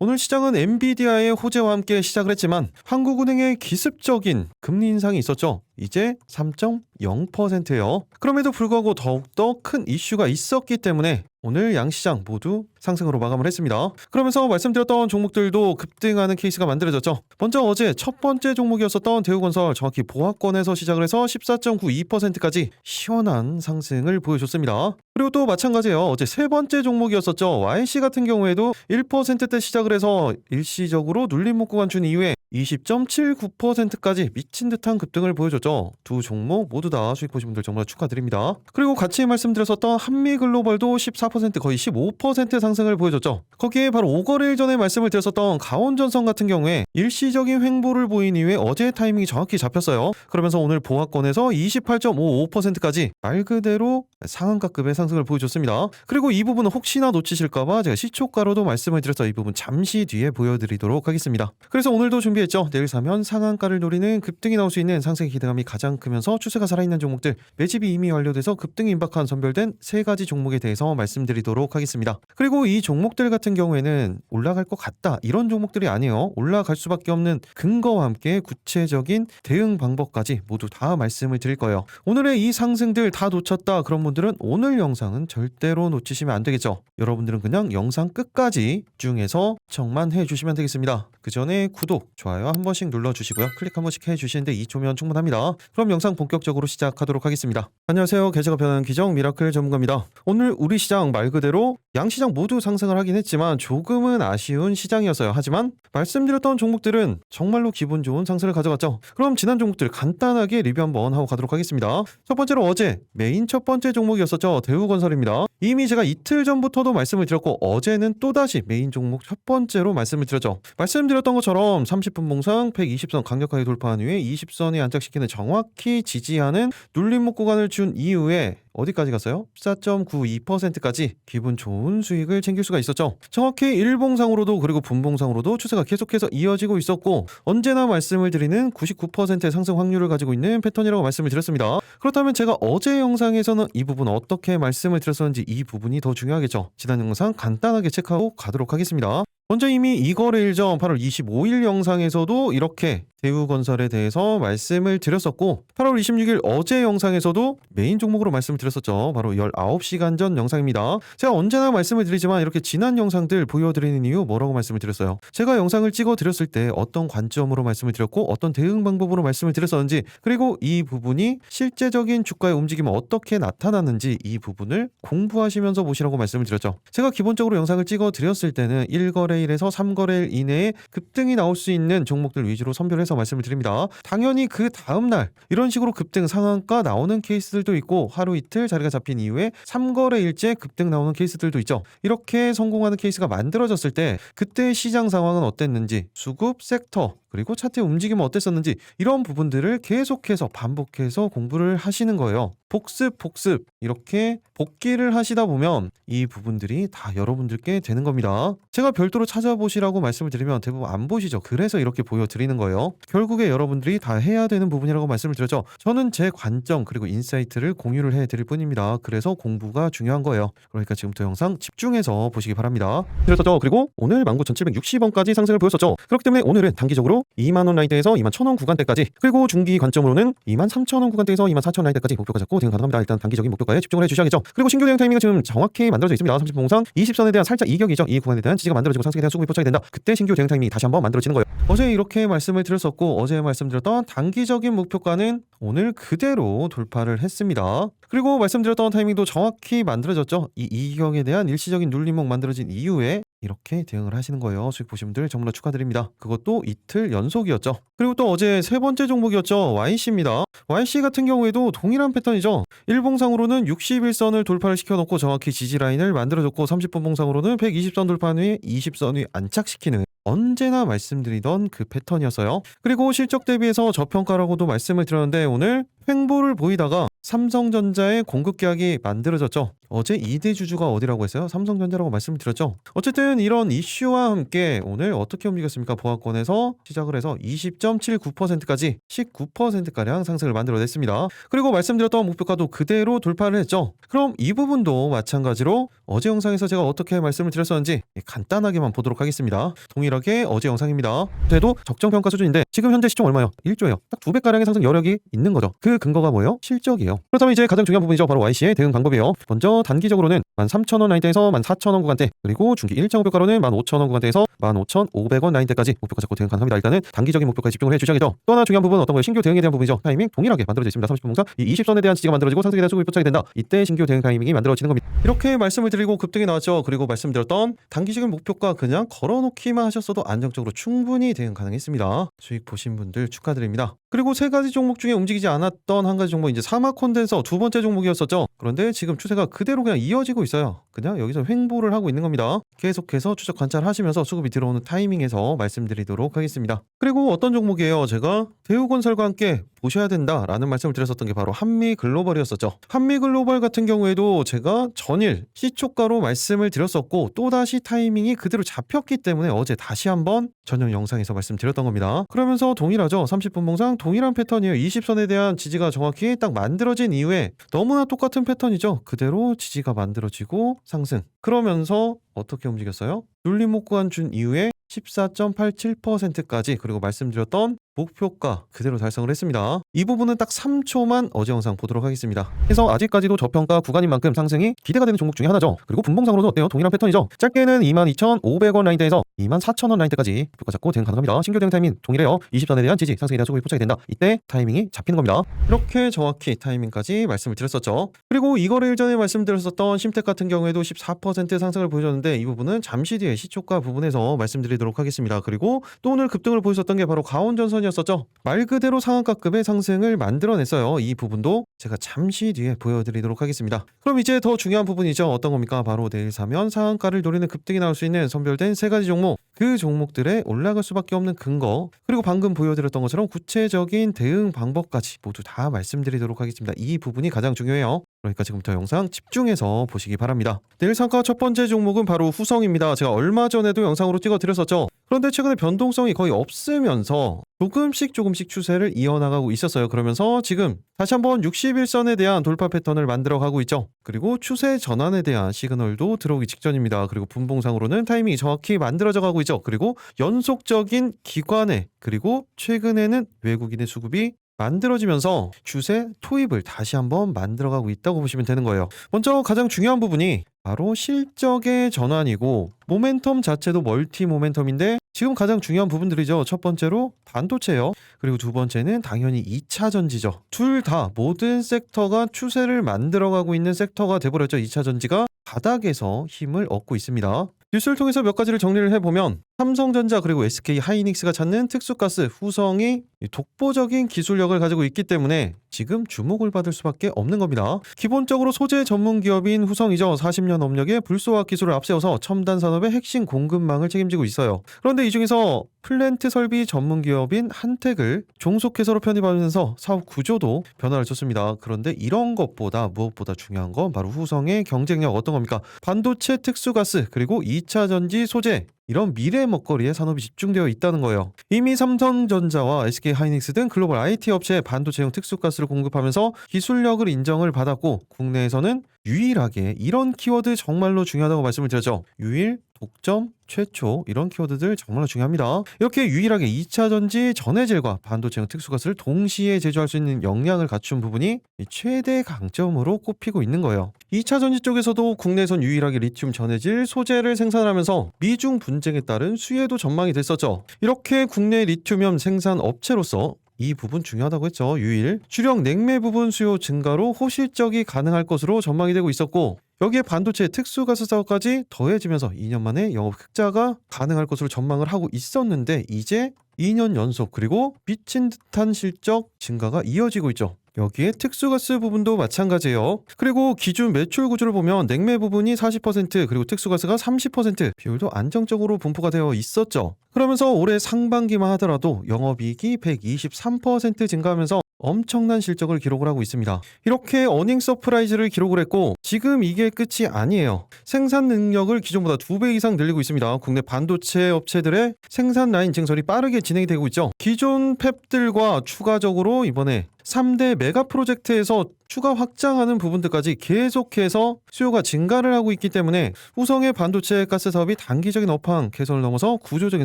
오늘 시장은 엔비디아의 호재와 함께 시작을 했지만 한국은행의 기습적인 금리 인상이 있었죠. 이제 3.0%예요. 그럼에도 불구하고 더욱더 큰 이슈가 있었기 때문에 오늘 양시장 모두 상승으로 마감을 했습니다. 그러면서 말씀드렸던 종목들도 급등하는 케이스가 만들어졌죠. 먼저 어제 첫 번째 종목이었었던 대우건설, 정확히 보합권에서 시작을 해서 14.92%까지 시원한 상승을 보여줬습니다. 그리고 또 마찬가지예요. 어제 세 번째 종목이었었죠. YC 같은 경우에도 1%대 시작을 해서 일시적으로 눌림목 구간 준 이후에 20.79%까지 미친 듯한 급등을 보여줬죠. 두 종목 모두 다 수익 보신 분들 정말 축하드립니다. 그리고 같이 말씀드렸었던 한미글로벌도 14% 거의 15% 상승을 보여줬죠. 거기에 바로 5거래일 전에 말씀을 드렸었던 가온전선 같은 경우에 일시적인 횡보를 보인 이후에 어제 타이밍이 정확히 잡혔어요. 그러면서 오늘 보합권에서 28.55%까지 말 그대로 상한가급의 상승을 보여줬습니다. 그리고 이 부분은 혹시나 놓치실까봐 제가 시초가로도 말씀을 드렸죠. 이 부분 잠시 뒤에 보여드리도록 하겠습니다. 그래서 오늘도 준비했죠. 내일 사면 상한가를 노리는 급등이 나올 수 있는 상승의 기대감이 가장 크면서 추세가 살아있는 종목들, 매집이 이미 완료돼서 급등이 임박한 선별된 세 가지 종목에 대해서 말씀드리도록 하겠습니다. 그리고 이 종목들 같은 경우에는 올라갈 것 같다 이런 종목들이 아니에요. 올라갈 수밖에 없는 근거와 함께 구체적인 대응 방법까지 모두 다 말씀을 드릴 거예요. 오늘의 이 상승들 다 놓쳤다 그런 분들은 오늘 영상은 절대로 놓치시면 안 되겠죠. 여러분들은 그냥 영상 끝까지 집중해서 시청만 해주시면 되겠습니다. 그 전에 구독, 좋아요 한 번씩 눌러주시고요. 클릭 한 번씩 해주시는데 2초면 충분합니다. 그럼 영상 본격적으로 시작하도록 하겠습니다. 안녕하세요. 계좌가 변하는 기정 미라클 전문가입니다. 오늘 우리 시장 말 그대로 양시장 모두 상승을 하긴 했지만 조금은 아쉬운 시장이었어요. 하지만 말씀드렸던 종목들은 정말로 기분 좋은 상승을 가져갔죠. 그럼 지난 종목들 간단하게 리뷰 한번 하고 가도록 하겠습니다. 첫 번째로 어제 메인 첫 번째 종목이었었죠. 대우건설입니다. 이미 제가 이틀 전부터도 말씀을 드렸고 어제는 또다시 메인 종목 첫 번째로 말씀을 드렸죠. 말씀드렸던 것처럼 30분 봉상 120선 강력하게 돌파한 후에 20선이 안착시키는 정확히 지지하는 눌림목 구간을 준 이후에 어디까지 갔어요? 14.92%까지 기분 좋은 수익을 챙길 수가 있었죠. 정확히 일봉상으로도 그리고 분봉상으로도 추세가 계속해서 이어지고 있었고 언제나 말씀을 드리는 99%의 상승 확률을 가지고 있는 패턴이라고 말씀을 드렸습니다. 그렇다면 제가 어제 영상에서는 이 부분 어떻게 말씀을 드렸었는지 이 부분이 더 중요하겠죠. 지난 영상 간단하게 체크하고 가도록 하겠습니다. 먼저 이미 이거래일 전 8월 25일 영상에서도 이렇게 대우건설에 대해서 말씀을 드렸었고 8월 26일 어제 영상에서도 메인 종목으로 말씀을 드렸었죠. 바로 19시간 전 영상입니다. 제가 언제나 말씀을 드리지만 이렇게 지난 영상들 보여드리는 이유 뭐라고 말씀을 드렸어요? 제가 영상을 찍어 드렸을 때 어떤 관점으로 말씀을 드렸고 어떤 대응 방법으로 말씀을 드렸었는지 그리고 이 부분이 실제적인 주가의 움직임은 어떻게 나타나는지 이 부분을 공부하시면서 보시라고 말씀을 드렸죠. 제가 기본적으로 영상을 찍어 드렸을 때는 1거래일에서 3거래일 이내에 급등이 나올 수 있는 종목들 위주로 선별해서 말씀을 드립니다. 당연히 그 다음날 이런 식으로 급등 상한가 나오는 케이스들도 있고 하루 이틀 자리가 잡힌 이후에 3거래일째 급등 나오는 케이스들도 있죠. 이렇게 성공하는 케이스가 만들어졌을 때 그때 시장 상황은 어땠는지 수급 섹터 그리고 차트의 움직임은 어땠었는지 이런 부분들을 계속해서 반복해서 공부를 하시는 거예요. 복습 이렇게 복기를 하시다 보면 이 부분들이 다 여러분들께 되는 겁니다. 제가 별도로 찾아보시라고 말씀을 드리면 대부분 안 보시죠. 그래서 이렇게 보여드리는 거예요. 결국에 여러분들이 다 해야 되는 부분이라고 말씀을 드렸죠. 저는 제 관점 그리고 인사이트를 공유를 해드릴 뿐입니다. 그래서 공부가 중요한 거예요. 그러니까 지금부터 영상 집중해서 보시기 바랍니다. 그랬었죠. 그리고 오늘 19,760원까지 상승을 보였었죠. 그렇기 때문에 오늘은 단기적으로 2만원 라인대에서 21,000원 구간대까지 그리고 중기 관점으로는 23,000원 구간대에서 24,000원 라인대까지 목표가 잡고 대응 가능합니다. 일단 단기적인 목표가에 집중을 해주셔야겠죠. 그리고 신규 대응 타이밍은 지금 정확히 만들어져 있습니다. 30분 봉상 20선에 대한 살짝 이격이죠. 이 구간에 대한 지지가 만들어지고 상승에 대한 수급이 포착이 된다. 그때 신규 대응 타이밍이 다시 한번 만들어지는 거예요. 어제 이렇게 말씀을 드렸었고 어제 말씀드렸던 단기적인 목표가는 오늘 그대로 돌파를 했습니다. 그리고 말씀드렸던 타이밍도 정확히 만들어졌죠. 이 이격에 대한 일시적인 눌림목 만들어진 이후에 이렇게 대응을 하시는 거예요. 수익 보신 분들 정말 축하드립니다. 그것도 이틀 연속이었죠. 그리고 또 어제 세 번째 종목이었죠. YC입니다. YC 같은 경우에도 동일한 패턴이죠. 일봉상으로는 61선을 돌파를 시켜놓고 정확히 지지라인을 만들어줬고 30분 봉상으로는 120선 돌파한 후에 20선 위 안착시키는 언제나 말씀드리던 그 패턴이었어요. 그리고 실적 대비해서 저평가라고도 말씀을 드렸는데 오늘 횡보를 보이다가 삼성전자의 공급 계약이 만들어졌죠. 어제 2대 주주가 어디라고 했어요? 삼성전자라고 말씀을 드렸죠. 어쨌든 이런 이슈와 함께 오늘 어떻게 움직였습니까? 보합권에서 시작을 해서 20.79%까지 19%가량 상승을 만들어냈습니다. 그리고 말씀드렸던 목표가도 그대로 돌파를 했죠. 그럼 이 부분도 마찬가지로 어제 영상에서 제가 어떻게 말씀을 드렸었는지 간단하게만 보도록 하겠습니다. 동일하게 어제 영상입니다. 그래도 적정평가 수준인데 지금 현재 시총 얼마요? 1조예요. 딱 2배가량의 상승 여력이 있는 거죠. 그 근거가 뭐예요? 실적이에요. 그렇다면 이제 가장 중요한 부분이죠. 바로 YC의 대응 방법이에요. 먼저 단기적으로는 13,000원 라인대에서 14,000원 구간대, 그리고 중기 1차 목표가로는 15,000원 구간대에서 15,500원 라인대까지 목표가 잡고 대응 가능합니다. 일단은 단기적인 목표까지 집중을 해주셔야겠죠. 또 하나 중요한 부분은 어떤 거예요? 신규 대응에 대한 부분이죠. 타이밍 동일하게 만들어져 있습니다. 30분 봉상 이 20선에 대한 지지가 만들어지고 상승에 대한 수급이 포착이 된다. 이때 신규 대응 타이밍이 만들어지는 겁니다. 이렇게 말씀을 드리고 급등이 나왔죠. 그리고 말씀드렸던 단기적인 목표가 그냥 걸어놓기만 하셨어도 안정적으로 충분히 대응 가능했습니다. 수익 보신 분들 축하드립니다. 그리고 세 가지 종목 중에 움직이지 않았던 한 가지 종목, 이제 사막 콘덴서 두 번째 종목이었었죠. 그런데 지금 추세가 그대로 그냥 이어지고 있어요. 그냥 여기서 횡보를 하고 있는 겁니다. 계속해서 추적 관찰하시면서 수급이 들어오는 타이밍에서 말씀드리도록 하겠습니다. 그리고 어떤 종목이에요? 제가 대우건설과 함께 보셔야 된다라는 말씀을 드렸었던 게 바로 한미글로벌이었었죠. 한미글로벌 같은 경우에도 제가 전일 시초가로 말씀을 드렸었고 또다시 타이밍이 그대로 잡혔기 때문에 어제 다시 한번 전용 영상에서 말씀드렸던 겁니다. 그러면서 동일하죠. 30분 봉상 동일한 패턴이에요. 20선에 대한 지지가 정확히 딱 만들어진 이후에 너무나 똑같은 패턴이죠. 그대로 지지가 만들어지고 상승. 그러면서 어떻게 움직였어요? 눌림목 구간 준 이후에 14.87%까지, 그리고 말씀드렸던 목표가 그대로 달성을 했습니다. 이 부분은 딱 3초만 어제 영상 보도록 하겠습니다. 그래서 아직까지도 저평가 구간인 만큼 상승이 기대가 되는 종목 중에 하나죠. 그리고 분봉상으로도 어때요? 동일한 패턴이죠. 짧게는 22,500원 라인대에서 24,000원 라인대까지 목표가 잡고 대응 가능합니다. 신규 대응 타이밍 동일해요. 20선에 대한 지지, 상승에 대한 수급이 포착이 된다. 이때 타이밍이 잡히는 겁니다. 이렇게 정확히 타이밍까지 말씀을 드렸었죠. 그리고 이거를 일전에 말씀드렸었던 심택 같은 경우에도 14% 상승을 보여줬는데 이 부분은 잠시 뒤에 시초가 부분에서 말씀드리도록 하겠습니다. 그리고 또 오늘 급등을 보였었던 게 바로 가온전선이었었죠. 말 그대로 상한가급의 상승을 만들어냈어요. 이 부분도 제가 잠시 뒤에 보여드리도록 하겠습니다. 그럼 이제 더 중요한 부분이죠. 어떤 겁니까? 바로 내일 사면 상한가를 노리는 급등이 나올 수 있는 선별된 세 가지 종목, 그 종목들의 올라갈 수밖에 없는 근거, 그리고 방금 보여드렸던 것처럼 구체적인 대응 방법까지 모두 다 말씀드리도록 하겠습니다. 이 부분이 가장 중요해요. 그러니까 지금부터 영상 집중해서 보시기 바랍니다. 내일 상가 첫 번째 종목은 바로 후성입니다. 제가 얼마 전에도 영상으로 찍어드렸었죠. 그런데 최근에 변동성이 거의 없으면서 조금씩 추세를 이어나가고 있었어요. 그러면서 지금 다시 한번 61선에 대한 돌파 패턴을 만들어가고 있죠. 그리고 추세 전환에 대한 시그널도 들어오기 직전입니다. 그리고 분봉상으로는 타이밍이 정확히 만들어져 가고 있죠. 그리고 연속적인 기관의, 그리고 최근에는 외국인의 수급이 만들어지면서 추세 토입을 다시 한번 만들어가고 있다고 보시면 되는 거예요. 먼저 가장 중요한 부분이 바로 실적의 전환이고, 모멘텀 자체도 멀티 모멘텀인데 지금 가장 중요한 부분들이죠. 첫 번째로 반도체요. 그리고 두 번째는 당연히 2차 전지죠. 둘 다 모든 섹터가 추세를 만들어가고 있는 섹터가 돼버렸죠. 2차 전지가 바닥에서 힘을 얻고 있습니다. 뉴스를 통해서 몇 가지를 정리를 해보면 삼성전자 그리고 SK 하이닉스가 찾는 특수가스 후성이 독보적인 기술력을 가지고 있기 때문에 지금 주목을 받을 수밖에 없는 겁니다. 기본적으로 소재 전문 기업인 후성이죠. 40년 업력의 불소화 기술을 앞세워서 첨단 산업의 핵심 공급망을 책임지고 있어요. 그런데 이 중에서 플랜트 설비 전문 기업인 한택을 종속회사로 편입하면서 사업 구조도 변화를 줬습니다. 그런데 이런 것보다 무엇보다 중요한 건 바로 후성의 경쟁력, 어떤 겁니까? 반도체 특수가스 그리고 2차 전지 소재, 이런 미래 먹거리에 산업이 집중되어 있다는 거예요. 이미 삼성전자와 SK 하이닉스 등 글로벌 IT 업체에 반도체용 특수가스를 공급하면서 기술력을 인정을 받았고, 국내에서는 유일하게 이런 키워드 정말로 중요하다고 말씀을 드렸죠. 유일, 독점, 최초, 이런 키워드들 정말로 중요합니다. 이렇게 유일하게 2차 전지 전해질과 반도체용 특수가스를 동시에 제조할 수 있는 역량을 갖춘 부분이 최대 강점으로 꼽히고 있는 거예요. 2차 전지 쪽에서도 국내에선 유일하게 리튬 전해질 소재를 생산하면서 미중 분쟁에 따른 수혜도 전망이 됐었죠. 이렇게 국내 리튬이온 생산 업체로서 이 부분 중요하다고 했죠. 유일, 주력 냉매 부분 수요 증가로 호실적이 가능할 것으로 전망이 되고 있었고, 여기에 반도체 특수가스 사업까지 더해지면서 2년 만에 영업 흑자가 가능할 것으로 전망을 하고 있었는데 이제 2년 연속, 그리고 미친 듯한 실적 증가가 이어지고 있죠. 여기에 특수가스 부분도 마찬가지예요. 그리고 기준 매출 구조를 보면 냉매 부분이 40%, 그리고 특수가스가 30% 비율도 안정적으로 분포가 되어 있었죠. 그러면서 올해 상반기만 하더라도 영업이익이 123% 증가하면서 엄청난 실적을 기록을 하고 있습니다. 이렇게 어닝 서프라이즈를 기록을 했고 지금 이게 끝이 아니에요. 생산 능력을 기존보다 2배 이상 늘리고 있습니다. 국내 반도체 업체들의 생산 라인 증설이 빠르게 진행이 되고 있죠. 기존 팹들과 추가적으로 이번에 3대 메가 프로젝트에서 추가 확장하는 부분들까지 계속해서 수요가 증가를 하고 있기 때문에 후성의 반도체 가스 사업이 단기적인 업황 개선을 넘어서 구조적인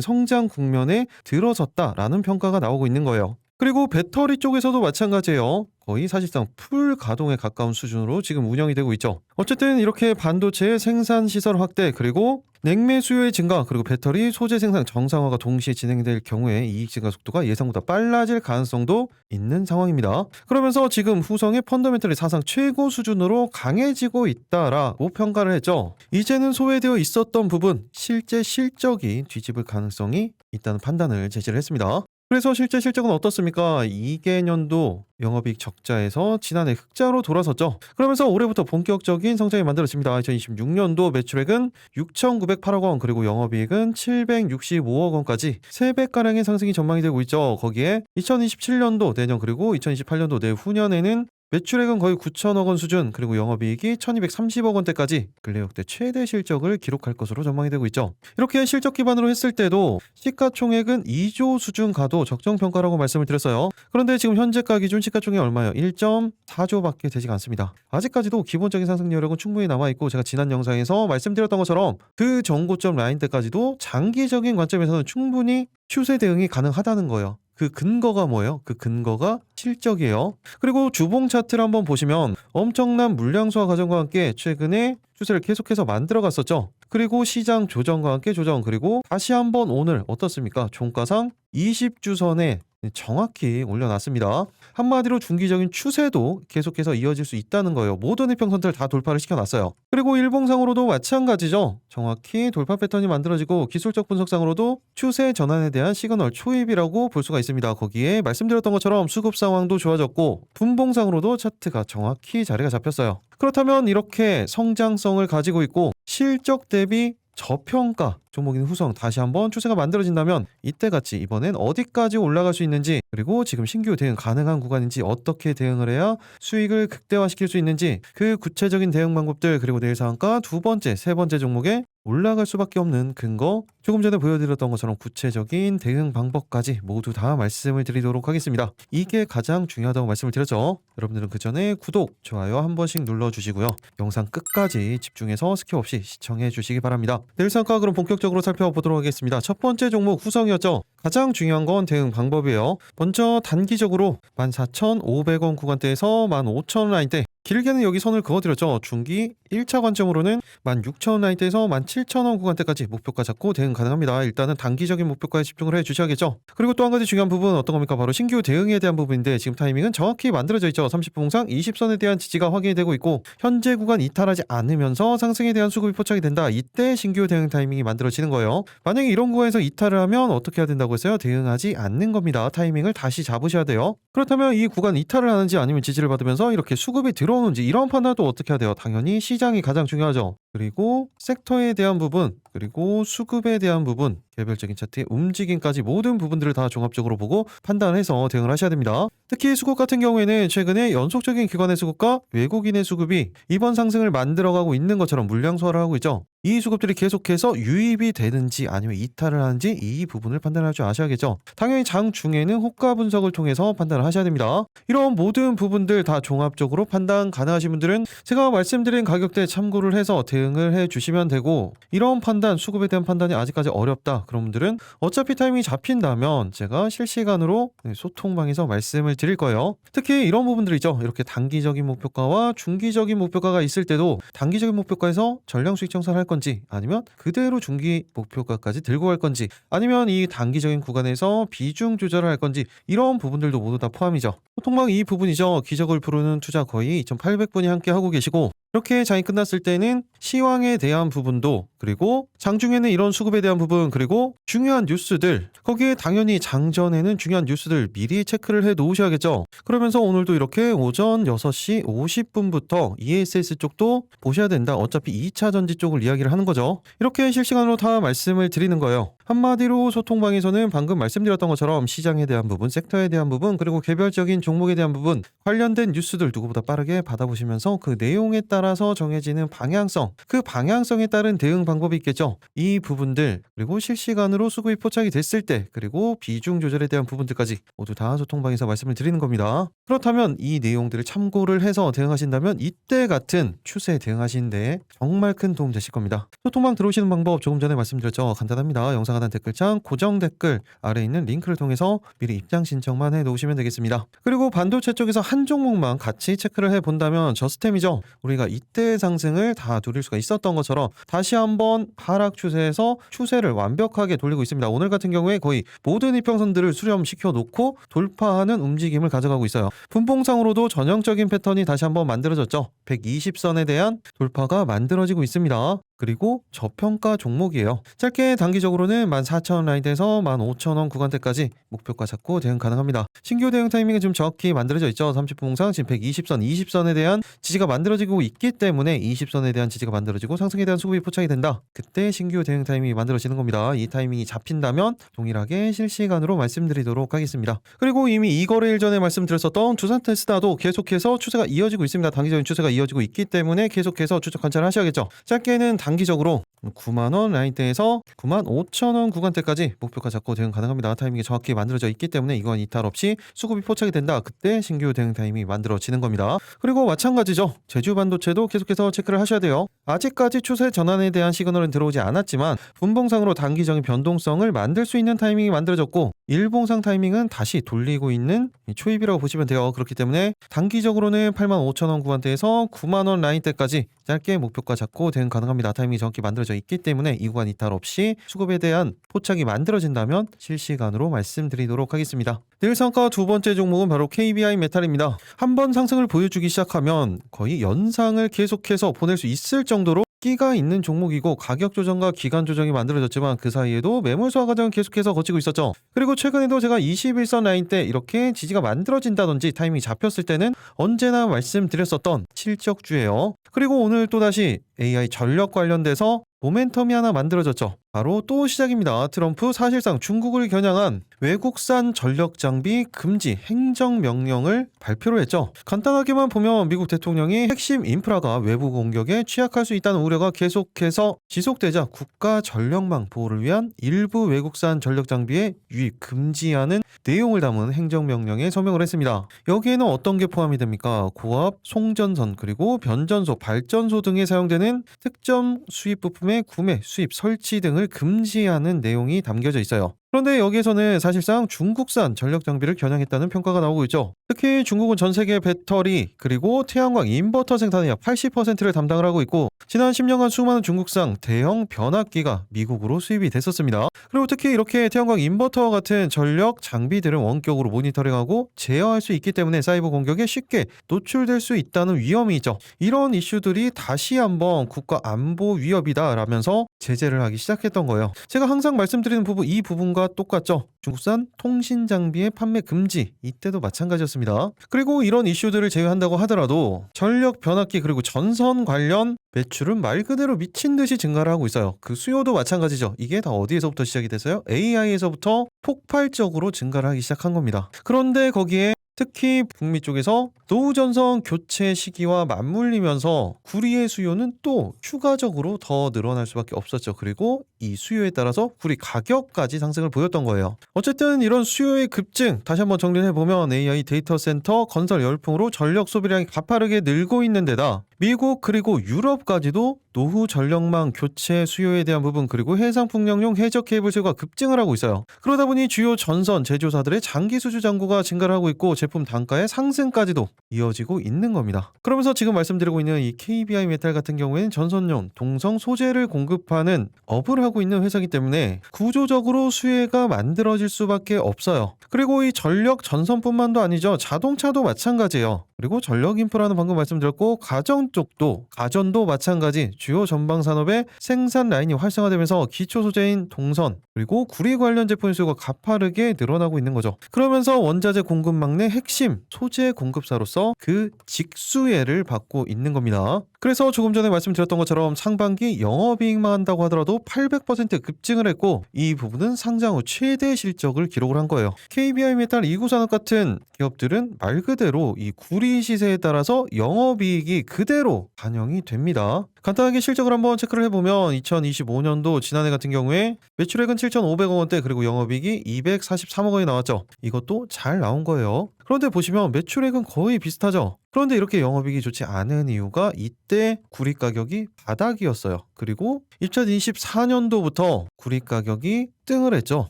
성장 국면에 들어섰다라는 평가가 나오고 있는 거예요. 그리고 배터리 쪽에서도 마찬가지예요. 거의 사실상 풀 가동에 가까운 수준으로 지금 운영이 되고 있죠. 어쨌든 이렇게 반도체의 생산 시설 확대 그리고 냉매 수요의 증가 그리고 배터리 소재 생산 정상화가 동시에 진행될 경우에 이익 증가 속도가 예상보다 빨라질 가능성도 있는 상황입니다. 그러면서 지금 후성의 펀더멘털이 사상 최고 수준으로 강해지고 있다라고 평가를 했죠. 이제는 소외되어 있었던 부분 실제 실적이 뒤집을 가능성이 있다는 판단을 제시를 했습니다. 그래서 실제 실적은 어떻습니까? 2개년도 영업이익 적자에서 지난해 흑자로 돌아섰죠. 그러면서 올해부터 본격적인 성장이 만들어집니다. 2026년도 매출액은 6,908억 원 그리고 영업이익은 765억 원까지 3배가량의 상승이 전망이 되고 있죠. 거기에 2027년도 내년 그리고 2028년도 내후년에는 매출액은 거의 9천억 원 수준 그리고 영업이익이 1230억 원대까지 근래 역대 최대 실적을 기록할 것으로 전망이 되고 있죠. 이렇게 실적 기반으로 했을 때도 시가총액은 2조 수준 가도 적정평가라고 말씀을 드렸어요. 그런데 지금 현재가 기준 시가총액이 얼마예요? 1.4조밖에 되지가 않습니다. 아직까지도 기본적인 상승 여력은 충분히 남아있고 제가 지난 영상에서 말씀드렸던 것처럼 그 정고점 라인대까지도 장기적인 관점에서는 충분히 추세 대응이 가능하다는 거예요. 그 근거가 뭐예요? 그 근거가 실적이에요. 그리고 주봉 차트를 한번 보시면 엄청난 물량 소화 과정과 함께 최근에 추세를 계속해서 만들어 갔었죠. 그리고 시장 조정과 함께 조정 그리고 다시 한번 오늘 어떻습니까? 종가상 20주선에 정확히 올려놨습니다. 한마디로 중기적인 추세도 계속해서 이어질 수 있다는 거예요. 모든 이평선들을 다 돌파를 시켜놨어요. 그리고 일봉상으로도 마찬가지죠. 정확히 돌파 패턴이 만들어지고 기술적 분석상으로도 추세 전환에 대한 시그널 초입이라고 볼 수가 있습니다. 거기에 말씀드렸던 것처럼 수급 상황도 좋아졌고 분봉상으로도 차트가 정확히 자리가 잡혔어요. 그렇다면 이렇게 성장성을 가지고 있고 실적 대비 저평가 종목인 후성 다시 한번 추세가 만들어진다면 이때같이 이번엔 어디까지 올라갈 수 있는지 그리고 지금 신규 대응 가능한 구간인지 어떻게 대응을 해야 수익을 극대화시킬 수 있는지 그 구체적인 대응 방법들 그리고 내일 상한가 두 번째, 세 번째 종목에 올라갈 수밖에 없는 근거 조금 전에 보여드렸던 것처럼 구체적인 대응 방법까지 모두 다 말씀을 드리도록 하겠습니다. 이게 가장 중요하다고 말씀을 드렸죠. 여러분들은 그 전에 구독, 좋아요 한 번씩 눌러주시고요. 영상 끝까지 집중해서 스킵 없이 시청해 주시기 바랍니다. 내일 상한가 그럼 본격적으로 살펴보도록 하겠습니다. 첫 번째 종목 후성이었죠. 가장 중요한 건 대응 방법이에요. 먼저 단기적으로 14,500원 구간대에서 15,000원 라인대 길게는 여기 선을 그어드렸죠. 중기 1차 관점으로는 16,000원 라인대에서 17,000원 구간대까지 목표가 잡고 대응 가능합니다. 일단은 단기적인 목표가에 집중을 해주셔야겠죠. 그리고 또 한 가지 중요한 부분 어떤 겁니까? 바로 신규 대응에 대한 부분인데 지금 타이밍은 정확히 만들어져 있죠. 30분봉상 20선에 대한 지지가 확인이 되고 있고 현재 구간 이탈하지 않으면서 상승에 대한 수급이 포착이 된다. 이때 신규 대응 타이밍이 만들어지는 거예요. 만약에 이런 구간에서 이탈을 하면 어떻게 해야 된다고 했어요? 대응하지 않는 겁니다. 타이밍을 다시 잡으셔야 돼요. 그렇다면 이 구간 이탈을 하는지 아니면 지지를 받으면서 이렇게 수급이 들어오는지 이런 판단도 어떻게 해야 돼요? 당연히 시장이 가장 중요하죠. 그리고 섹터에 대한 부분 그리고 수급에 대한 부분 개별적인 차트의 움직임까지 모든 부분들을 다 종합적으로 보고 판단해서 대응을 하셔야 됩니다. 특히 수급 같은 경우에는 최근에 연속적인 기관의 수급과 외국인의 수급이 이번 상승을 만들어가고 있는 것처럼 물량 소화를 하고 있죠. 이 수급들이 계속해서 유입이 되는지 아니면 이탈을 하는지 이 부분을 판단할 줄 아셔야겠죠. 당연히 장중에는 호가 분석을 통해서 판단을 하셔야 됩니다. 이런 모든 부분들 다 종합적으로 판단 가능하신 분들은 제가 말씀드린 가격대에 참고를 해서 대응을 해주시면 되고 이런 판단, 수급에 대한 판단이 아직까지 어렵다 그런 분들은 어차피 타이밍이 잡힌다면 제가 실시간으로 소통방에서 말씀을 드릴 거예요. 특히 이런 부분들 있죠. 이렇게 단기적인 목표가와 중기적인 목표가가 있을 때도 단기적인 목표가에서 전량 수익 청산할 건지 아니면 그대로 중기 목표가까지 들고 갈 건지 아니면 이 단기적인 구간에서 비중 조절을 할 건지 이런 부분들도 모두 다 포함이죠. 소통방 이 부분이죠. 기적을 부르는 투자 거의 2,800분이 함께 하고 계시고 이렇게 장이 끝났을 때는 시황에 대한 부분도, 그리고 장중에는 이런 수급에 대한 부분, 그리고 중요한 뉴스들, 거기에 당연히 장전에는 중요한 뉴스들 미리 체크를 해 놓으셔야겠죠. 그러면서 오늘도 이렇게 오전 6시 50분부터 ESS 쪽도 보셔야 된다. 어차피 2차 전지 쪽을 이야기를 하는 거죠. 이렇게 실시간으로 다 말씀을 드리는 거예요. 한마디로 소통방에서는 방금 말씀드렸던 것처럼 시장에 대한 부분, 섹터에 대한 부분, 그리고 개별적인 종목에 대한 부분, 관련된 뉴스들 누구보다 빠르게 받아보시면서 그 내용에 따라서 정해지는 방향성, 그 방향성에 따른 대응 방법이 있겠죠. 이 부분들, 그리고 실시간으로 수급이 포착이 됐을 때, 그리고 비중 조절에 대한 부분들까지 모두 다 소통방에서 말씀을 드리는 겁니다. 그렇다면 이 내용들을 참고를 해서 대응하신다면 이때 같은 추세에 대응하시는데 정말 큰 도움 되실 겁니다. 소통방 들어오시는 방법 조금 전에 말씀드렸죠. 간단합니다. 영상 하단 댓글창 고정 댓글 아래 있는 링크를 통해서 미리 입장 신청만 해 놓으시면 되겠습니다. 그리고 반도체 쪽에서 한 종목만 같이 체크를 해 본다면 저스템이죠. 우리가 이때의 상승을 다 누릴 수가 있었던 것처럼 다시 한번 하락 추세에서 추세를 완벽하게 돌리고 있습니다. 오늘 같은 경우에 거의 모든 이평선들을 수렴시켜 놓고 돌파하는 움직임을 가져가고 있어요. 분봉상으로도 전형적인 패턴이 다시 한번 만들어졌죠. 120선에 대한 돌파가 만들어지고 있습니다. 그리고 저평가 종목이에요. 짧게 단기적으로는 14,000원 라인대에서 15,000원 구간대까지 목표가 잡고 대응 가능합니다. 신규 대응 타이밍은 지금 정확히 만들어져 있죠. 30분 봉상 지금 120선, 20선에 대한 지지가 만들어지고 있기 때문에 20선에 대한 지지가 만들어지고 상승에 대한 수급이 포착이 된다. 그때 신규 대응 타이밍이 만들어지는 겁니다. 이 타이밍이 잡힌다면 동일하게 실시간으로 말씀드리도록 하겠습니다. 그리고 이미 이거래일 전에 말씀드렸었던 두산 테스다도 계속해서 추세가 이어지고 있습니다. 단기적인 추세가 이어지고 있기 때문에 계속해서 추적 관찰을 하셔야겠죠. 짧게는 단기적으로 9만원 라인대에서 95,000원 구간대까지 목표가 잡고 대응 가능합니다. 타이밍이 정확히 만들어져 있기 때문에 이건 이탈 없이 수급이 포착이 된다. 그때 신규 대응 타이밍이 만들어지는 겁니다. 그리고 마찬가지죠. 제주 반도체도 계속해서 체크를 하셔야 돼요. 아직까지 추세 전환에 대한 시그널은 들어오지 않았지만 분봉상으로 단기적인 변동성을 만들 수 있는 타이밍이 만들어졌고 일봉상 타이밍은 다시 돌리고 있는 초입이라고 보시면 돼요. 그렇기 때문에 단기적으로는 85,000원 구간대에서 9만원 라인대까지 짧게 목표가 잡고 대응 가능합니다. 타이밍이 정확히 만들어져 있기 때문에 이 구간 이탈 없이 수급에 대한 포착이 만들어진다면 실시간으로 말씀드리도록 하겠습니다. 내일상가 두 번째 종목은 바로 KBI 메탈입니다. 한번 상승을 보여주기 시작하면 거의 연상을 계속해서 보낼 수 있을 정도로 끼가 있는 종목이고 가격 조정과 기간 조정이 만들어졌지만 그 사이에도 매물 소화 과정은 계속해서 거치고 있었죠. 그리고 최근에도 제가 21선 라인 때 이렇게 지지가 만들어진다든지 타이밍이 잡혔을 때는 언제나 말씀드렸었던 실적주예요. 그리고 오늘 또다시 AI 전력 관련돼서 모멘텀이 하나 만들어졌죠. 바로 또 시작입니다. 트럼프 사실상 중국을 겨냥한 외국산 전력 장비 금지 행정명령을 발표를 했죠. 간단하게만 보면 미국 대통령이 핵심 인프라가 외부 공격에 취약할 수 있다는 우려가 계속해서 지속되자 국가 전력망 보호를 위한 일부 외국산 전력 장비의 유입 금지하는 내용을 담은 행정명령에 서명을 했습니다. 여기에는 어떤 게 포함이 됩니까? 고압, 송전선, 그리고 변전소, 발전소 등에 사용되는 특정 수입 부품의 구매, 수입, 설치 등을 금지하는 내용이 담겨져 있어요. 그런데 여기에서는 사실상 중국산 전력 장비를 겨냥했다는 평가가 나오고 있죠. 특히 중국은 전 세계 배터리 그리고 태양광 인버터 생산의 약 80%를 담당을 하고 있고 지난 10년간 수많은 중국산 대형 변압기가 미국으로 수입이 됐었습니다. 그리고 특히 이렇게 태양광 인버터와 같은 전력 장비들은 원격으로 모니터링하고 제어할 수 있기 때문에 사이버 공격에 쉽게 노출될 수 있다는 위험이 있죠. 이런 이슈들이 다시 한번 국가 안보 위협이다라면서 제재를 하기 시작했던 거예요. 제가 항상 말씀드리는 부분 이 부분과 똑같죠. 중국산 통신 장비의 판매 금지 이때도 마찬가지였습니다. 그리고 이런 이슈들을 제외한다고 하더라도 전력 변압기 그리고 전선 관련 매출은 말 그대로 미친 듯이 증가를 하고 있어요. 그 수요도 마찬가지죠. 이게 다 어디에서부터 시작이 돼서요? AI에서부터 폭발적으로 증가를 하기 시작한 겁니다. 그런데 거기에 특히 북미 쪽에서 노후전선 교체 시기와 맞물리면서 구리의 수요는 또 추가적으로 더 늘어날 수밖에 없었죠. 그리고 이 수요에 따라서 구리 가격까지 상승을 보였던 거예요. 어쨌든 이런 수요의 급증 다시 한번 정리를 해보면 AI 데이터 센터 건설 열풍으로 전력 소비량이 가파르게 늘고 있는 데다 미국 그리고 유럽까지도 노후 전력망 교체 수요에 대한 부분 그리고 해상 풍력용 해저 케이블 수요가 급증을 하고 있어요. 그러다 보니 주요 전선 제조사들의 장기 수주 잔고가 증가를 하고 있고 제품 단가의 상승까지도 이어지고 있는 겁니다. 그러면서 지금 말씀드리고 있는 이 KBI 메탈 같은 경우에는 전선용 동성 소재를 공급하는 업을 하고 있는 회사이기 때문에 구조적으로 수혜가 만들어질 수밖에 없어요. 그리고 이 전력 전선뿐만도 아니죠. 자동차도 마찬가지예요. 그리고 전력 인프라는 방금 말씀드렸고 가정 태양 쪽도 가전도 마찬가지 주요 전방 산업의 생산 라인이 활성화되면서 기초 소재인 동선 그리고 구리 관련 제품 수요가 가파르게 늘어나고 있는 거죠. 그러면서 원자재 공급 막내 핵심 소재 공급사로서 그 직수혜를 받고 있는 겁니다. 그래서 조금 전에 말씀드렸던 것처럼 상반기 영업이익만 한다고 하더라도 800% 급증을 했고 이 부분은 상장 후 최대 실적을 기록을 한 거예요. KBI 메탈, 이구산업 같은 기업들은 말 그대로 이 구리 시세에 따라서 영업이익이 그대로 반영이 됩니다. 간단하게 실적을 한번 체크를 해보면 2025년도 지난해 같은 경우에 매출액은 7,500억 원대 그리고 영업이익이 243억 원이 나왔죠. 이것도 잘 나온 거예요. 그런데 보시면 매출액은 거의 비슷하죠. 그런데 이렇게 영업이익이 좋지 않은 이유가 이때 구리 가격이 바닥이었어요. 그리고 2024년도부터 구리 가격이 등을 했죠.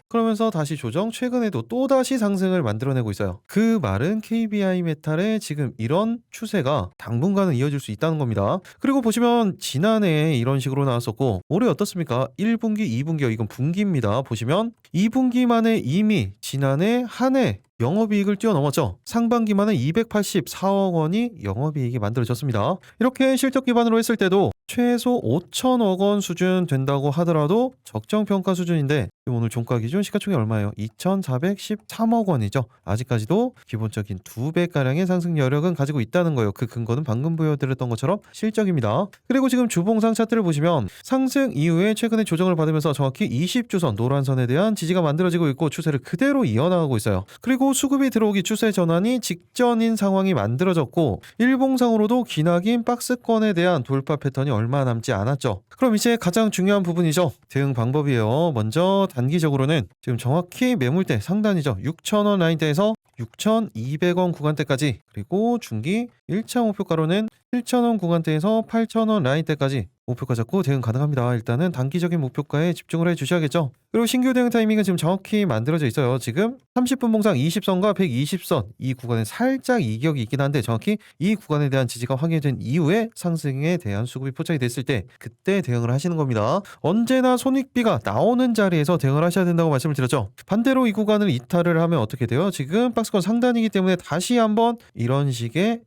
그러면서 다시 조정, 최근에도 또다시 상승을 만들어내고 있어요. 그 말은 KBI 메탈의 지금 이런 추세가 당분간은 이어질 수 있다는 겁니다. 그리고 보시면 지난해에 이런 식으로 나왔었고 올해 어떻습니까? 1분기, 2분기요. 이건 분기입니다. 보시면 2분기만에 이미 지난해 한 해 영업이익을 뛰어넘었죠. 상반기만에 284억 원이 영업이익이 만들어졌습니다. 이렇게 실적 기반으로 했을 때도 최소 5천억 원 수준 된다고 하더라도 적정평가 수준인데 오늘 종가 기준 시가총액 얼마예요? 2,413억 원이죠. 아직까지도 기본적인 2배가량의 상승 여력은 가지고 있다는 거예요. 그 근거는 방금 보여드렸던 것처럼 실적입니다. 그리고 지금 주봉상 차트를 보시면 상승 이후에 최근에 조정을 받으면서 정확히 20주선 노란선에 대한 지지가 만들어지고 있고 추세를 그대로 이어나가고 있어요. 그리고 수급이 들어오기 추세 전환이 직전인 상황이 만들어졌고 일봉상으로도 기나긴 박스권에 대한 돌파 패턴이 얼마 남지 않았죠. 그럼 이제 가장 중요한 부분이죠. 대응 방법이에요. 먼저 단기적으로는 지금 정확히 매물대 상단이죠. 6,000원 라인대에서 6,200원 구간대까지 그리고 중기 1차 목표가로는 7,000원 구간대에서 8,000원 라인대까지 목표가 잡고 대응 가능합니다. 일단은 단기적인 목표가에 집중을 해주셔야겠죠. 그리고 신규 대응 타이밍은 지금 정확히 만들어져 있어요. 지금 30분 봉상 20선과 120선 이 구간에 살짝 이격이 있긴 한데 정확히 이 구간에 대한 지지가 확인된 이후에 상승에 대한 수급이 포착이 됐을 때 그때 대응을 하시는 겁니다. 언제나 손익비가 나오는 자리에서 대응을 하셔야 된다고 말씀을 드렸죠. 반대로 이 구간을 이탈을 하면 어떻게 돼요? 지금 박스권 상단이기 때문에 다시 한번 이런 식의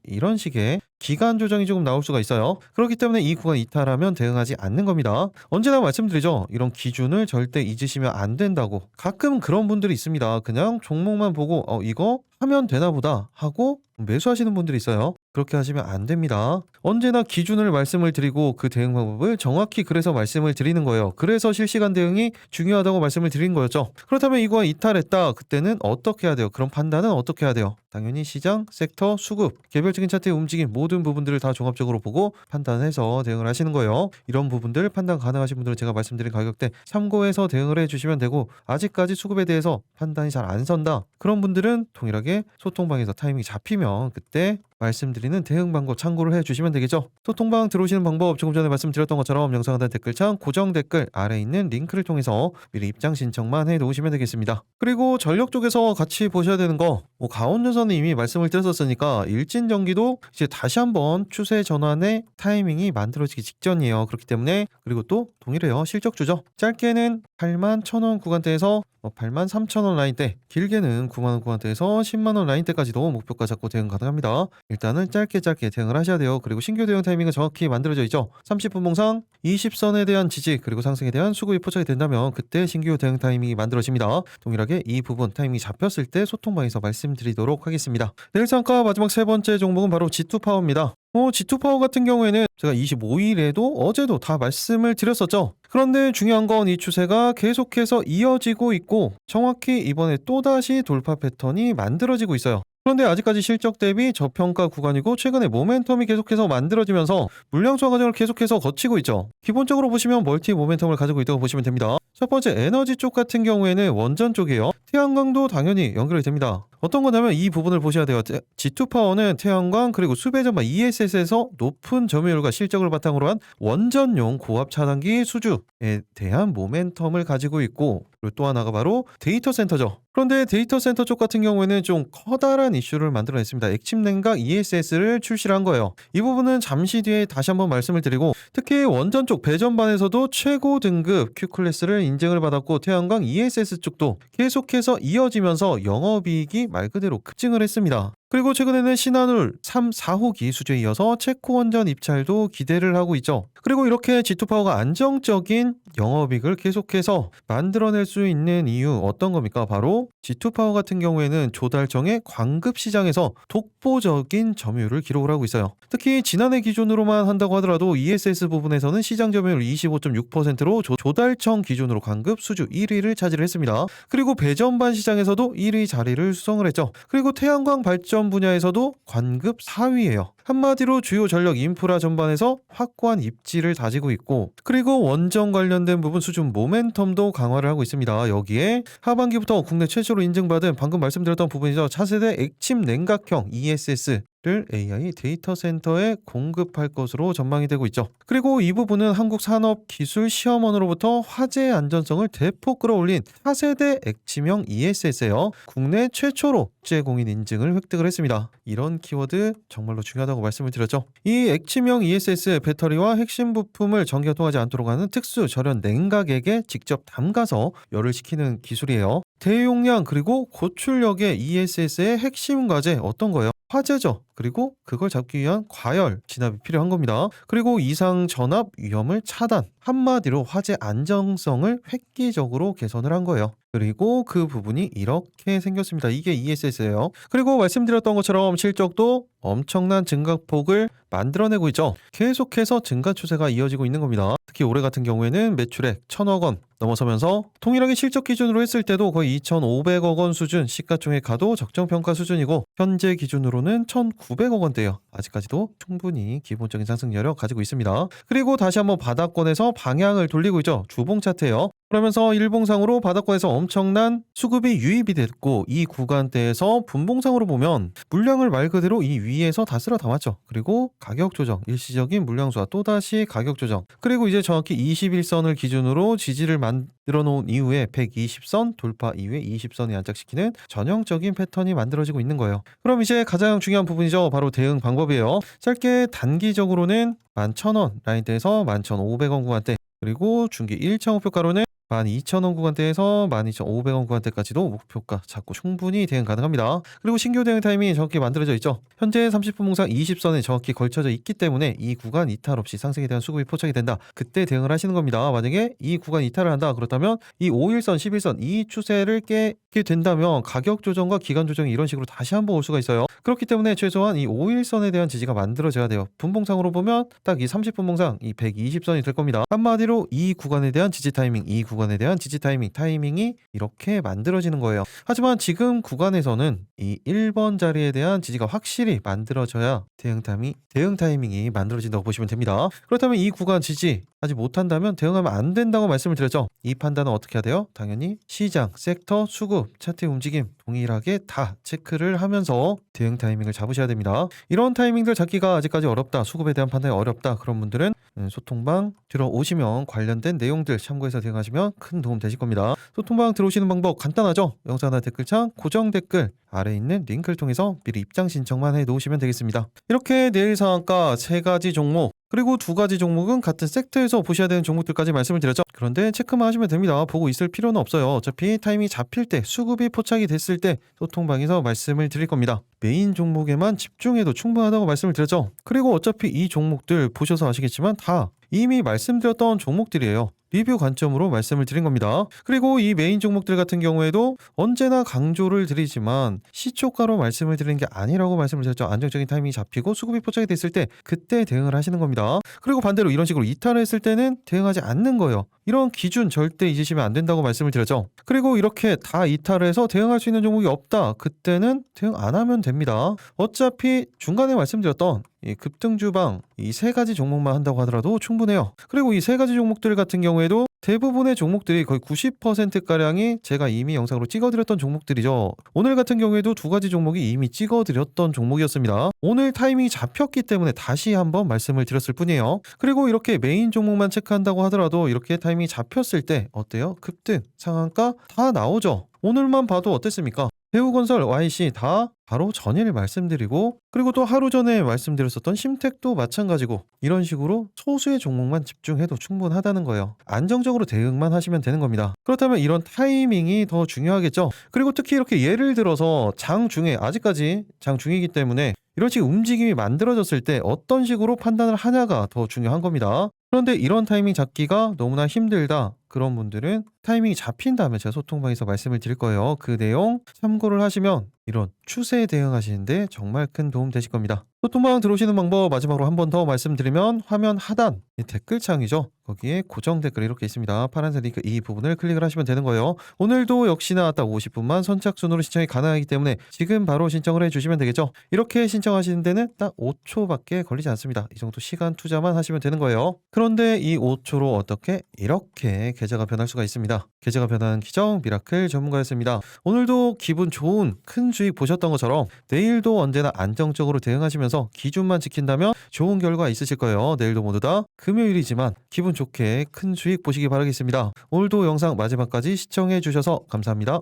기간 조정이 조금 나올 수가 있어요. 그렇기 때문에 이 구간 이탈하면 대응하지 않는 겁니다. 언제나 말씀드리죠. 이런 기준을 절대 잊으시면 안 된다고. 가끔 그런 분들이 있습니다. 그냥 종목만 보고 이거 하면 되나 보다 하고 매수하시는 분들이 있어요. 그렇게 하시면 안 됩니다. 언제나 기준을 말씀을 드리고 그 대응 방법을 정확히 그래서 말씀을 드리는 거예요. 그래서 실시간 대응이 중요하다고 말씀을 드린 거였죠. 그렇다면 이거 이탈했다. 그때는 어떻게 해야 돼요? 그럼 판단은 어떻게 해야 돼요? 당연히 시장, 섹터, 수급, 개별적인 차트의 움직임 모든 부분들을 다 종합적으로 보고 판단해서 대응을 하시는 거예요. 이런 부분들 판단 가능하신 분들은 제가 말씀드린 가격대 참고해서 대응을 해주시면 되고 아직까지 수급에 대해서 판단이 잘 안 선다. 그런 분들은 동일하게 소통방에서 타이밍이 잡히면 그때 말씀드리는 대응 방법 참고를 해주시면 되겠죠. 소통방 들어오시는 방법 조금 전에 말씀드렸던 것처럼 영상 하단 댓글창 고정 댓글 아래 있는 링크를 통해서 미리 입장 신청만 해놓으시면 되겠습니다. 그리고 전력 쪽에서 같이 보셔야 되는 거 가온전선은 이미 말씀을 드렸었으니까 일진전기도 이제 다시 한번 추세 전환의 타이밍이 만들어지기 직전이에요. 그렇기 때문에 그리고 또 동일해요. 실적주죠. 짧게는 81,000원 구간대에서 83,000원 라인대 길게는 9만원 구간대에서 10만원 라인대까지도 목표가 잡고 대응 가능합니다. 일단은 짧게 대응을 하셔야 돼요. 그리고 신규 대응 타이밍은 정확히 만들어져 있죠. 30분 봉상 20선에 대한 지지 그리고 상승에 대한 수급이 포착이 된다면 그때 신규 대응 타이밍이 만들어집니다. 동일하게 이 부분 타이밍이 잡혔을 때 소통방에서 말씀드리도록 하겠습니다. 내일 상가 마지막 세 번째 종목은 바로 G2파워입니다. G2파워 같은 경우에는 제가 25일에도 어제도 다 말씀을 드렸었죠. 그런데 중요한 건 이 추세가 계속해서 이어지고 있고 정확히 이번에 또다시 돌파 패턴이 만들어지고 있어요. 그런데 아직까지 실적 대비 저평가 구간이고 최근에 모멘텀이 계속해서 만들어지면서 물량 소화 과정을 계속해서 거치고 있죠. 기본적으로 보시면 멀티 모멘텀을 가지고 있다고 보시면 됩니다. 첫 번째 에너지 쪽 같은 경우에는 원전 쪽이에요. 태양광도 당연히 연결이 됩니다. 어떤 거냐면 이 부분을 보셔야 돼요. G2파워는 태양광 그리고 수배전반 ESS에서 높은 점유율과 실적을 바탕으로 한 원전용 고압 차단기 수주에 대한 모멘텀을 가지고 있고 그리고 또 하나가 바로 데이터 센터죠. 그런데 데이터 센터 쪽 같은 경우에는 좀 커다란 이슈를 만들어냈습니다. 액침 냉각 ESS를 출시를 한 거예요. 이 부분은 잠시 뒤에 다시 한번 말씀을 드리고 특히 원전 쪽 배전반에서도 최고 등급 Q클래스를 인증을 받았고 태양광 ESS 쪽도 계속해서 이어지면서 영업이익이 말 그대로 급증을 했습니다. 그리고 최근에는 신한울 3, 4호기 수주에 이어서 체코원전 입찰도 기대를 하고 있죠. 그리고 이렇게 G2파워가 안정적인 영업이익을 계속해서 만들어낼 수 있는 이유 어떤 겁니까? 바로 G2파워 같은 경우에는 조달청의 광급 시장에서 독보적인 점유율을 기록을 하고 있어요. 특히 지난해 기준으로만 한다고 하더라도 ESS 부분에서는 시장 점유율 25.6%로 조달청 기준으로 광급 수주 1위를 차지를 했습니다. 그리고 배전반 시장에서도 1위 자리를 수성을 했죠. 그리고 태양광 발전 분야에서도 관급 4위예요. 한마디로 주요 전력 인프라 전반에서 확고한 입지를 다지고 있고, 그리고 원전 관련된 부분 수준 모멘텀도 강화를 하고 있습니다. 여기에 하반기부터 국내 최초로 인증받은 방금 말씀드렸던 부분이죠. 차세대 액침 냉각형 ESS를 AI 데이터 센터에 공급할 것으로 전망이 되고 있죠. 그리고 이 부분은 한국산업기술시험원으로부터 화재 안전성을 대폭 끌어올린 차세대 액침형 ESS예요. 국내 최초로 국제공인 인증을 획득을 했습니다. 이런 키워드 정말로 중요하다고 말씀을 드렸죠. 이 액침형 ESS 배터리와 핵심 부품을 전기가 통하지 않도록 하는 특수 절연 냉각액에 직접 담가서 열을 식히는 기술이에요. 대용량 그리고 고출력의 ESS의 핵심 과제 어떤 거예요? 화재죠. 그리고 그걸 잡기 위한 과열 진압이 필요한 겁니다. 그리고 이상 전압 위험을 차단, 한마디로 화재 안정성을 획기적으로 개선을 한 거예요. 그리고 그 부분이 이렇게 생겼습니다. 이게 ESS예요. 그리고 말씀드렸던 것처럼 실적도 엄청난 증가폭을 만들어내고 있죠. 계속해서 증가 추세가 이어지고 있는 겁니다. 특히 올해 같은 경우에는 매출액 1,000억 원 넘어서면서 동일하게 실적 기준으로 했을 때도 거의 2,500억 원 수준, 시가총액가도 적정평가 수준이고 현재 기준으로는 1,900억 원대예요. 아직까지도 충분히 기본적인 상승 여력 가지고 있습니다. 그리고 다시 한번 바닥권에서 방향을 돌리고 있죠. 주봉 차트예요. 그러면서 일봉상으로 바닥권에서 엄청난 수급이 유입이 됐고, 이 구간대에서 분봉상으로 보면 물량을 말 그대로 이 위에서 다 쓸어 담았죠. 그리고 가격 조정, 일시적인 물량 수와 또다시 가격 조정, 그리고 이제 정확히 21선을 기준으로 지지를 만들어 놓은 이후에 120선 돌파 이후에 20선에 안착시키는 전형적인 패턴이 만들어지고 있는 거예요. 그럼 이제 가장 중요한 부분이죠. 바로 대응 방법이에요. 짧게 단기적으로는 11,000원 라인대에서 11,500원 구간대, 그리고 중기 1차 목표가로는 12,000원 구간대에서 12,500원 구간대까지도 목표가 잡고 충분히 대응 가능합니다. 그리고 신규 대응 타이밍이 정확히 만들어져 있죠. 현재 30분 봉상 20선에 정확히 걸쳐져 있기 때문에 이 구간 이탈 없이 상승에 대한 수급이 포착이 된다. 그때 대응을 하시는 겁니다. 만약에 이 구간 이탈을 한다 그렇다면 이 5일선, 11선 이 추세를 깨게 된다면 가격 조정과 기간 조정이 이런 식으로 다시 한번 올 수가 있어요. 그렇기 때문에 최소한 이 5일선에 대한 지지가 만들어져야 돼요. 분봉상으로 보면 딱 이 30분 봉상 이 120선이 될 겁니다. 한마디로 이 구간에 대한 지지 타이밍, 이 구간에 대한 지지 타이밍이 이렇게 만들어지는 거예요. 하지만 지금 구간에서는 이 1번 자리에 대한 지지가 확실히 만들어져야 대응 타이밍이 만들어진다고 보시면 됩니다. 그렇다면 이 구간 지지 하지 못한다면 대응하면 안 된다고 말씀을 드렸죠. 이 판단은 어떻게 해야 돼요? 당연히 시장, 섹터, 수급, 차트의 움직임 동일하게 다 체크를 하면서 대응 타이밍을 잡으셔야 됩니다. 이런 타이밍들 잡기가 아직까지 어렵다, 수급에 대한 판단이 어렵다, 그런 분들은 소통방 들어오시면 관련된 내용들 참고해서 대응하시면 큰 도움 되실 겁니다. 소통방 들어오시는 방법 간단하죠? 영상 하나 댓글창 고정 댓글 아래에 있는 링크를 통해서 미리 입장 신청만 해 놓으시면 되겠습니다. 이렇게 내일 상한가 3가지 종목, 그리고 2가지 종목은 같은 섹터에서 보셔야 되는 종목들까지 말씀을 드렸죠. 그런데 체크만 하시면 됩니다. 보고 있을 필요는 없어요. 어차피 타이밍이 잡힐 때, 수급이 포착이 됐을 때 소통방에서 말씀을 드릴 겁니다. 메인 종목에만 집중해도 충분하다고 말씀을 드렸죠. 그리고 어차피 이 종목들 보셔서 아시겠지만 다 이미 말씀드렸던 종목들이에요. 리뷰 관점으로 말씀을 드린 겁니다. 그리고 이 메인 종목들 같은 경우에도 언제나 강조를 드리지만 시초가로 말씀을 드리는 게 아니라고 말씀을 드렸죠. 안정적인 타이밍이 잡히고 수급이 포착이 됐을 때 그때 대응을 하시는 겁니다. 그리고 반대로 이런 식으로 이탈을 했을 때는 대응하지 않는 거예요. 이런 기준 절대 잊으시면 안 된다고 말씀을 드렸죠. 그리고 이렇게 다 이탈을 해서 대응할 수 있는 종목이 없다, 그때는 대응 안 하면 됩니다. 어차피 중간에 말씀드렸던 이 급등주방 이 3가지 종목만 한다고 하더라도 충분해요. 그리고 이 3가지 종목들 같은 경우에도 대부분의 종목들이 거의 90%가량이 제가 이미 영상으로 찍어드렸던 종목들이죠. 오늘 같은 경우에도 2가지 종목이 이미 찍어드렸던 종목이었습니다. 오늘 타이밍이 잡혔기 때문에 다시 한번 말씀을 드렸을 뿐이에요. 그리고 이렇게 메인 종목만 체크한다고 하더라도 이렇게 타이밍이 잡혔을 때 어때요? 급등, 상한가 다 나오죠. 오늘만 봐도 어땠습니까? 대우건설, YC 다 바로 전일 말씀드리고, 그리고 또 하루 전에 말씀드렸었던 심택도 마찬가지고, 이런 식으로 소수의 종목만 집중해도 충분하다는 거예요. 안정적으로 대응만 하시면 되는 겁니다. 그렇다면 이런 타이밍이 더 중요하겠죠. 그리고 특히 이렇게 예를 들어서 장중에, 아직까지 장중이기 때문에 이런 식의 움직임이 만들어졌을 때 어떤 식으로 판단을 하냐가 더 중요한 겁니다. 그런데 이런 타이밍 잡기가 너무나 힘들다, 그런 분들은 타이밍이 잡힌 다음에 제가 소통방에서 말씀을 드릴 거예요. 그 내용 참고를 하시면 이런 추세에 대응하시는데 정말 큰 도움 되실 겁니다. 소통방 들어오시는 방법 마지막으로 한 번 더 말씀드리면, 화면 하단 이 댓글창이죠. 거기에 고정 댓글 이렇게 있습니다. 파란색 링크 이 부분을 클릭을 하시면 되는 거예요. 오늘도 역시나 딱 50분만 선착순으로 신청이 가능하기 때문에 지금 바로 신청을 해주시면 되겠죠. 이렇게 신청하시는 데는 딱 5초밖에 걸리지 않습니다. 이 정도 시간 투자만 하시면 되는 거예요. 그런데 이 5초로 어떻게 이렇게 계좌가 변할 수가 있습니다. 계좌가 변하는 기적 미라클 전문가였습니다. 오늘도 기분 좋은 큰 주익 보셨던 것처럼 내일도 언제나 안정적으로 대응하시면서 기준만 지킨다면 좋은 결과 있으실 거예요. 내일도 모두 다 금요일이지만 기분 좋게 큰 수익 보시기 바라겠습니다. 오늘도 영상 마지막까지 시청해 주셔서 감사합니다.